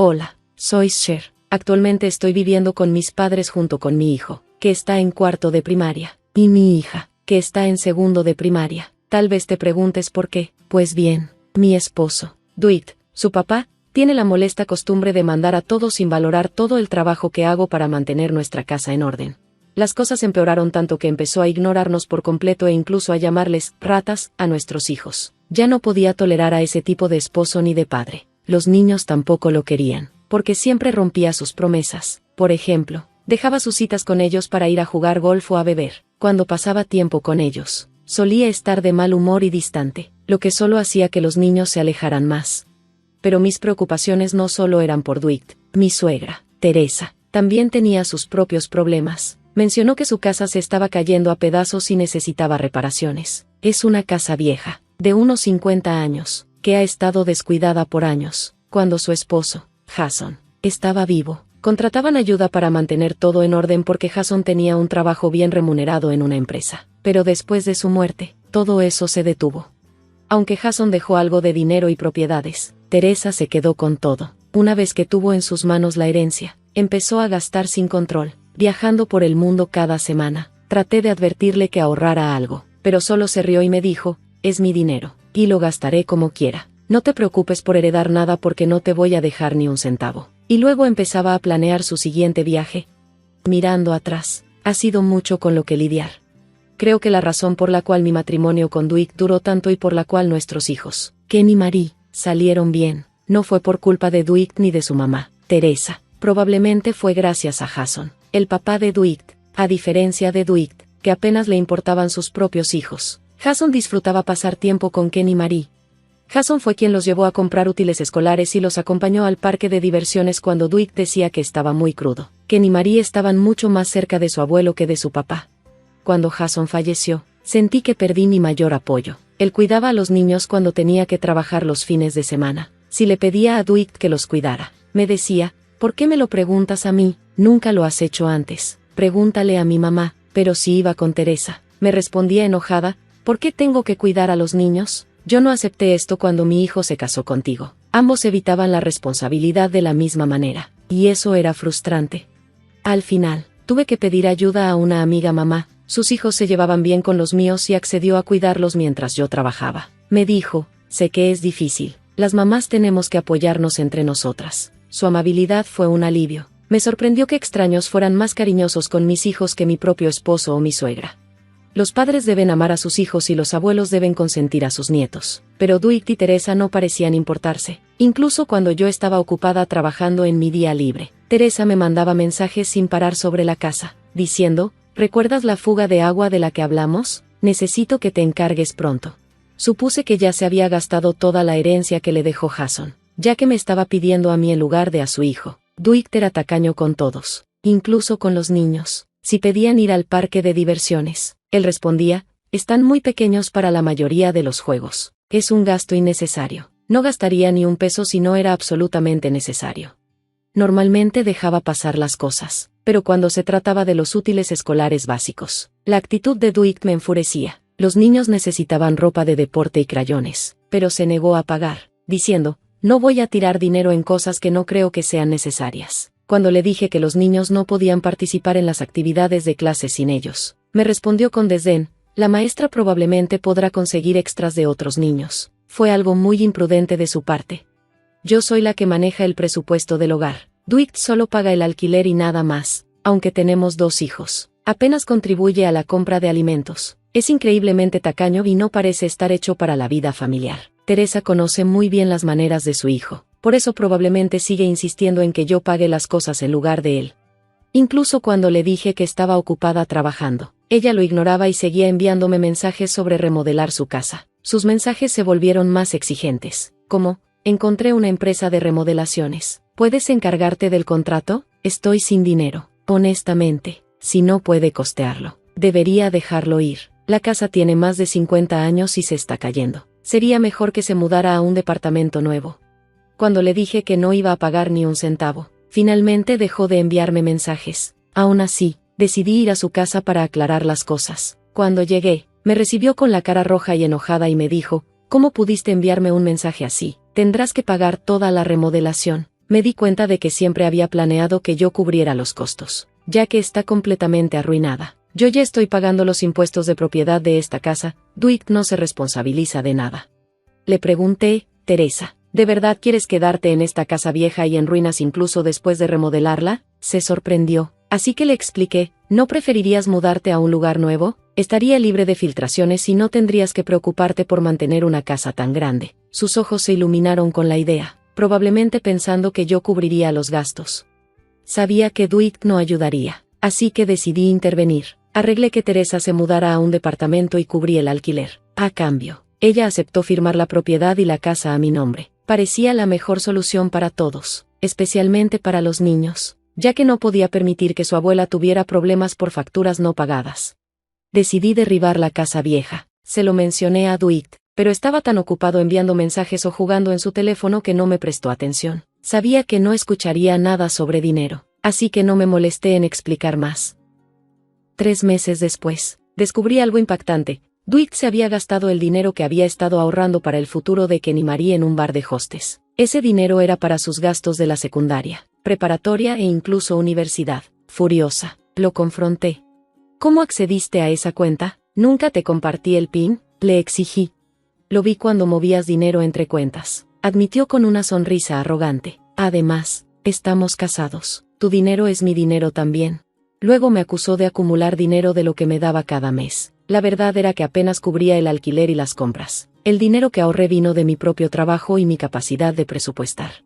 Hola, soy Cher. Actualmente estoy viviendo con mis padres junto con mi hijo, que está en cuarto de primaria, y mi hija, que está en segundo de primaria. Tal vez te preguntes por qué. Pues bien, mi esposo, Dwight, su papá, tiene la molesta costumbre de mandar a todos sin valorar todo el trabajo que hago para mantener nuestra casa en orden. Las cosas empeoraron tanto que empezó a ignorarnos por completo e incluso a llamarles ratas a nuestros hijos. Ya no podía tolerar a ese tipo de esposo ni de padre. Los niños tampoco lo querían, porque siempre rompía sus promesas. Por ejemplo, dejaba sus citas con ellos para ir a jugar golf o a beber. Cuando pasaba tiempo con ellos, solía estar de mal humor y distante, lo que solo hacía que los niños se alejaran más. Pero mis preocupaciones no solo eran por Dwight. Mi suegra, Teresa, también tenía sus propios problemas. Mencionó que su casa se estaba cayendo a pedazos y necesitaba reparaciones. Es una casa vieja, de unos 50 años, que ha estado descuidada por años. Cuando su esposo, Jason, estaba vivo, contrataban ayuda para mantener todo en orden porque Jason tenía un trabajo bien remunerado en una empresa. Pero después de su muerte, todo eso se detuvo. Aunque Jason dejó algo de dinero y propiedades, Teresa se quedó con todo. Una vez que tuvo en sus manos la herencia, empezó a gastar sin control, viajando por el mundo cada semana. Traté de advertirle que ahorrara algo, pero solo se rió y me dijo, es mi dinero, y lo gastaré como quiera. No te preocupes por heredar nada porque no te voy a dejar ni un centavo. Y luego empezaba a planear su siguiente viaje. Mirando atrás, ha sido mucho con lo que lidiar. Creo que la razón por la cual mi matrimonio con Dwight duró tanto y por la cual nuestros hijos, Ken y Marie, salieron bien, no fue por culpa de Dwight ni de su mamá, Teresa. Probablemente fue gracias a Jason, el papá de Dwight. A diferencia de Dwight, que apenas le importaban sus propios hijos, Jason disfrutaba pasar tiempo con Ken y Marie. Jason fue quien los llevó a comprar útiles escolares y los acompañó al parque de diversiones cuando Dwight decía que estaba muy crudo. Ken y Marie estaban mucho más cerca de su abuelo que de su papá. Cuando Jason falleció, sentí que perdí mi mayor apoyo. Él cuidaba a los niños cuando tenía que trabajar los fines de semana. Si le pedía a Dwight que los cuidara, me decía, ¿por qué me lo preguntas a mí? Nunca lo has hecho antes. Pregúntale a mi mamá. Pero si iba con Teresa, me respondía enojada, ¿por qué tengo que cuidar a los niños? Yo no acepté esto cuando mi hijo se casó contigo. Ambos evitaban la responsabilidad de la misma manera, y eso era frustrante. Al final, tuve que pedir ayuda a una amiga mamá. Sus hijos se llevaban bien con los míos y accedió a cuidarlos mientras yo trabajaba. Me dijo, sé que es difícil, las mamás tenemos que apoyarnos entre nosotras. Su amabilidad fue un alivio. Me sorprendió que extraños fueran más cariñosos con mis hijos que mi propio esposo o mi suegra. Los padres deben amar a sus hijos y los abuelos deben consentir a sus nietos. Pero Dwight y Teresa no parecían importarse. Incluso cuando yo estaba ocupada trabajando en mi día libre, Teresa me mandaba mensajes sin parar sobre la casa, diciendo, ¿recuerdas la fuga de agua de la que hablamos? Necesito que te encargues pronto. Supuse que ya se había gastado toda la herencia que le dejó Jason, ya que me estaba pidiendo a mí en lugar de a su hijo. Dwight era tacaño con todos, incluso con los niños. Si pedían ir al parque de diversiones, él respondía, están muy pequeños para la mayoría de los juegos. Es un gasto innecesario. No gastaría ni un peso si no era absolutamente necesario. Normalmente dejaba pasar las cosas, pero cuando se trataba de los útiles escolares básicos, la actitud de Dwight me enfurecía. Los niños necesitaban ropa de deporte y crayones, pero se negó a pagar, diciendo, no voy a tirar dinero en cosas que no creo que sean necesarias. Cuando le dije que los niños no podían participar en las actividades de clase sin ellos, me respondió con desdén, la maestra probablemente podrá conseguir extras de otros niños. Fue algo muy imprudente de su parte. Yo soy la que maneja el presupuesto del hogar. Dwight solo paga el alquiler y nada más, aunque tenemos 2 hijos. Apenas contribuye a la compra de alimentos. Es increíblemente tacaño y no parece estar hecho para la vida familiar. Teresa conoce muy bien las maneras de su hijo, por eso probablemente sigue insistiendo en que yo pague las cosas en lugar de él. Incluso cuando le dije que estaba ocupada trabajando, ella lo ignoraba y seguía enviándome mensajes sobre remodelar su casa. Sus mensajes se volvieron más exigentes, como, encontré una empresa de remodelaciones, ¿puedes encargarte del contrato? Estoy sin dinero. Honestamente, si no puede costearlo, debería dejarlo ir. La casa tiene más de 50 años y se está cayendo. Sería mejor que se mudara a un departamento nuevo. Cuando le dije que no iba a pagar ni un centavo, finalmente dejó de enviarme mensajes. Aún así, decidí ir a su casa para aclarar las cosas. Cuando llegué, me recibió con la cara roja y enojada y me dijo, ¿cómo pudiste enviarme un mensaje así? Tendrás que pagar toda la remodelación. Me di cuenta de que siempre había planeado que yo cubriera los costos, ya que está completamente arruinada. Yo ya estoy pagando los impuestos de propiedad de esta casa, Dwight no se responsabiliza de nada. Le pregunté, Teresa, ¿de verdad quieres quedarte en esta casa vieja y en ruinas incluso después de remodelarla? Se sorprendió, así que le expliqué, ¿no preferirías mudarte a un lugar nuevo? Estaría libre de filtraciones y no tendrías que preocuparte por mantener una casa tan grande. Sus ojos se iluminaron con la idea, probablemente pensando que yo cubriría los gastos. Sabía que Dwight no ayudaría, así que decidí intervenir. Arreglé que Teresa se mudara a un departamento y cubrí el alquiler. A cambio, ella aceptó firmar la propiedad y la casa a mi nombre. Parecía la mejor solución para todos, especialmente para los niños, ya que no podía permitir que su abuela tuviera problemas por facturas no pagadas. Decidí derribar la casa vieja. Se lo mencioné a Dwight, pero estaba tan ocupado enviando mensajes o jugando en su teléfono que no me prestó atención. Sabía que no escucharía nada sobre dinero, así que no me molesté en explicar más. 3 meses después, descubrí algo impactante. Dwight se había gastado el dinero que había estado ahorrando para el futuro de Ken y Marie en un bar de hostes. Ese dinero era para sus gastos de la secundaria, preparatoria e incluso universidad. Furiosa, lo confronté. ¿Cómo accediste a esa cuenta? ¿Nunca te compartí el PIN? Le exigí. Lo vi cuando movías dinero entre cuentas, admitió con una sonrisa arrogante. Además, estamos casados. Tu dinero es mi dinero también. Luego me acusó de acumular dinero de lo que me daba cada mes. La verdad era que apenas cubría el alquiler y las compras. El dinero que ahorré vino de mi propio trabajo y mi capacidad de presupuestar.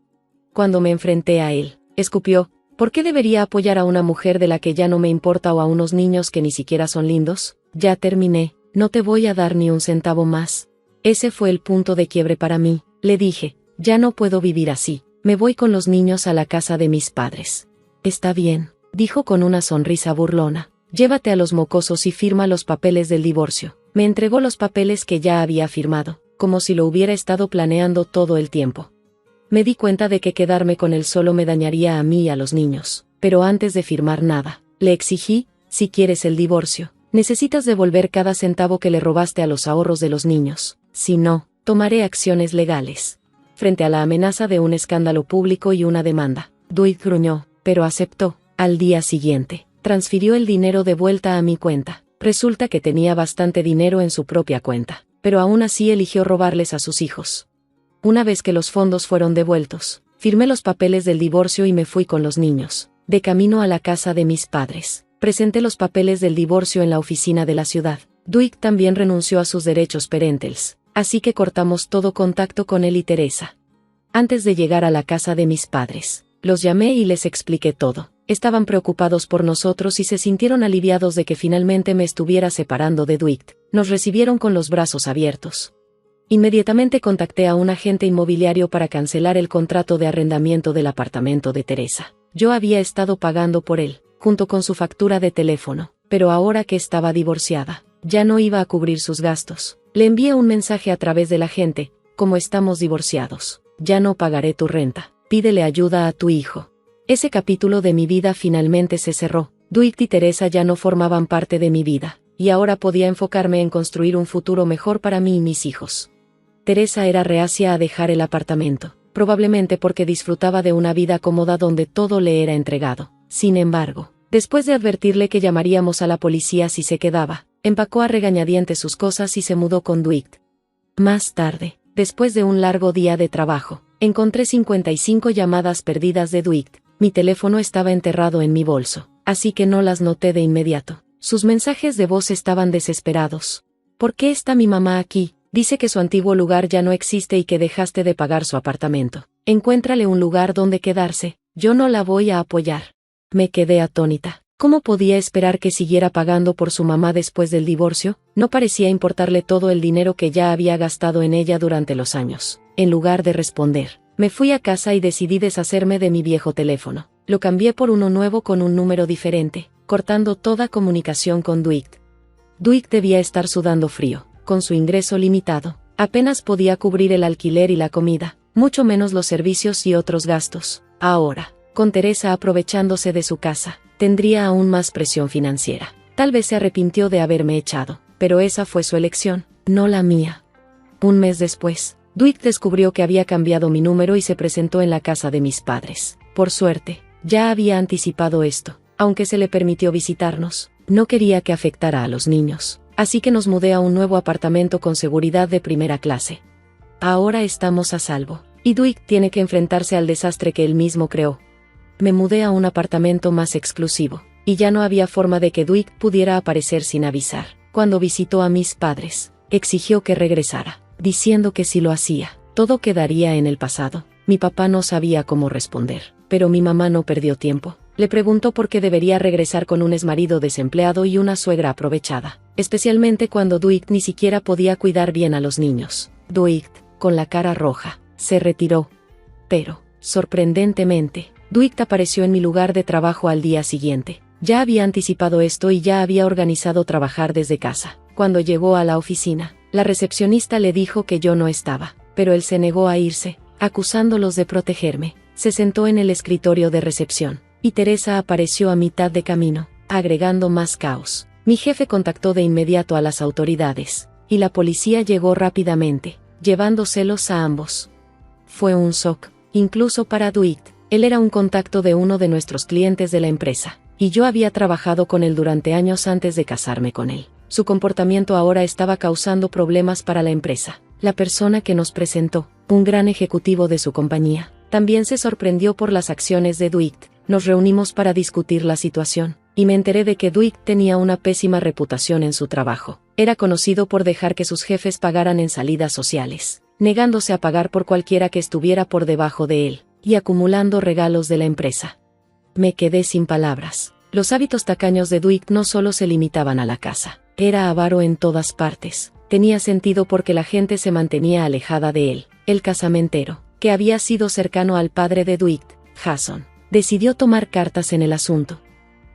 Cuando me enfrenté a él, escupió, ¿por qué debería apoyar a una mujer de la que ya no me importa o a unos niños que ni siquiera son lindos? Ya terminé, no te voy a dar ni un centavo más. Ese fue el punto de quiebre para mí. Le dije, ya no puedo vivir así, me voy con los niños a la casa de mis padres. Está bien, dijo con una sonrisa burlona. Llévate a los mocosos y firma los papeles del divorcio. Me entregó los papeles que ya había firmado, como si lo hubiera estado planeando todo el tiempo. Me di cuenta de que quedarme con él solo me dañaría a mí y a los niños, pero antes de firmar nada, le exigí, si quieres el divorcio, necesitas devolver cada centavo que le robaste a los ahorros de los niños, si no, tomaré acciones legales. Frente a la amenaza de un escándalo público y una demanda, Dwight gruñó, pero aceptó. Al día siguiente, transfirió el dinero de vuelta a mi cuenta. Resulta que tenía bastante dinero en su propia cuenta, pero aún así eligió robarles a sus hijos. Una vez que los fondos fueron devueltos, firmé los papeles del divorcio y me fui con los niños. De camino a la casa de mis padres, presenté los papeles del divorcio en la oficina de la ciudad. Dwight también renunció a sus derechos parentales, así que cortamos todo contacto con él y Teresa. Antes de llegar a la casa de mis padres, los llamé y les expliqué todo. Estaban preocupados por nosotros y se sintieron aliviados de que finalmente me estuviera separando de Dwight. Nos recibieron con los brazos abiertos. Inmediatamente contacté a un agente inmobiliario para cancelar el contrato de arrendamiento del apartamento de Teresa. Yo había estado pagando por él, junto con su factura de teléfono, pero ahora que estaba divorciada, ya no iba a cubrir sus gastos. Le envié un mensaje a través del agente, como estamos divorciados, ya no pagaré tu renta, pídele ayuda a tu hijo. Ese capítulo de mi vida finalmente se cerró. Dwight y Teresa ya no formaban parte de mi vida, y ahora podía enfocarme en construir un futuro mejor para mí y mis hijos. Teresa era reacia a dejar el apartamento, probablemente porque disfrutaba de una vida cómoda donde todo le era entregado. Sin embargo, después de advertirle que llamaríamos a la policía si se quedaba, empacó a regañadientes sus cosas y se mudó con Dwight. Más tarde, después de un largo día de trabajo, encontré 55 llamadas perdidas de Dwight. Mi teléfono estaba enterrado en mi bolso, así que no las noté de inmediato. Sus mensajes de voz estaban desesperados. ¿Por qué está mi mamá aquí? Dice que su antiguo lugar ya no existe y que dejaste de pagar su apartamento. Encuéntrale un lugar donde quedarse. Yo no la voy a apoyar. Me quedé atónita. ¿Cómo podía esperar que siguiera pagando por su mamá después del divorcio? No parecía importarle todo el dinero que ya había gastado en ella durante los años. En lugar de responder, me fui a casa y decidí deshacerme de mi viejo teléfono. Lo cambié por uno nuevo con un número diferente, cortando toda comunicación con Dwight. Dwight debía estar sudando frío, con su ingreso limitado. Apenas podía cubrir el alquiler y la comida, mucho menos los servicios y otros gastos. Ahora, con Teresa aprovechándose de su casa, tendría aún más presión financiera. Tal vez se arrepintió de haberme echado, pero esa fue su elección, no la mía. Un mes después, Dwight descubrió que había cambiado mi número y se presentó en la casa de mis padres. Por suerte, ya había anticipado esto. Aunque se le permitió visitarnos, no quería que afectara a los niños. Así que nos mudé a un nuevo apartamento con seguridad de primera clase. Ahora estamos a salvo, y Dwight tiene que enfrentarse al desastre que él mismo creó. Me mudé a un apartamento más exclusivo, y ya no había forma de que Dwight pudiera aparecer sin avisar. Cuando visitó a mis padres, exigió que regresara, diciendo que si lo hacía, todo quedaría en el pasado. Mi papá no sabía cómo responder, pero mi mamá no perdió tiempo. Le preguntó por qué debería regresar con un exmarido desempleado y una suegra aprovechada, especialmente cuando Dwight ni siquiera podía cuidar bien a los niños. Dwight, con la cara roja, se retiró. Pero, sorprendentemente, Dwight apareció en mi lugar de trabajo al día siguiente. Ya había anticipado esto y ya había organizado trabajar desde casa. Cuando llegó a la oficina, la recepcionista le dijo que yo no estaba, pero él se negó a irse, acusándolos de protegerme. Se sentó en el escritorio de recepción, y Teresa apareció a mitad de camino, agregando más caos. Mi jefe contactó de inmediato a las autoridades, y la policía llegó rápidamente, llevándoselos a ambos. Fue un shock, incluso para Dwight. Él era un contacto de uno de nuestros clientes de la empresa, y yo había trabajado con él durante años antes de casarme con él. Su comportamiento ahora estaba causando problemas para la empresa. La persona que nos presentó, un gran ejecutivo de su compañía, también se sorprendió por las acciones de Dwight. Nos reunimos para discutir la situación, y me enteré de que Dwight tenía una pésima reputación en su trabajo. Era conocido por dejar que sus jefes pagaran en salidas sociales, negándose a pagar por cualquiera que estuviera por debajo de él, y acumulando regalos de la empresa. Me quedé sin palabras. Los hábitos tacaños de Dwight no solo se limitaban a la casa, era avaro en todas partes. Tenía sentido porque la gente se mantenía alejada de él. El casamentero, que había sido cercano al padre de Dwight, Jason, decidió tomar cartas en el asunto.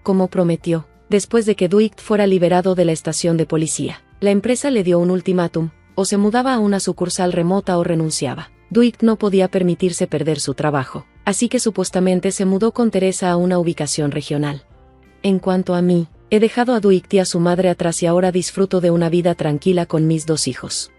Como prometió, después de que Dwight fuera liberado de la estación de policía, la empresa le dio un ultimátum: o se mudaba a una sucursal remota o renunciaba. Dwight no podía permitirse perder su trabajo, así que supuestamente se mudó con Teresa a una ubicación regional. En cuanto a mí, he dejado a Dwight y a su madre atrás y ahora disfruto de una vida tranquila con mis 2 hijos.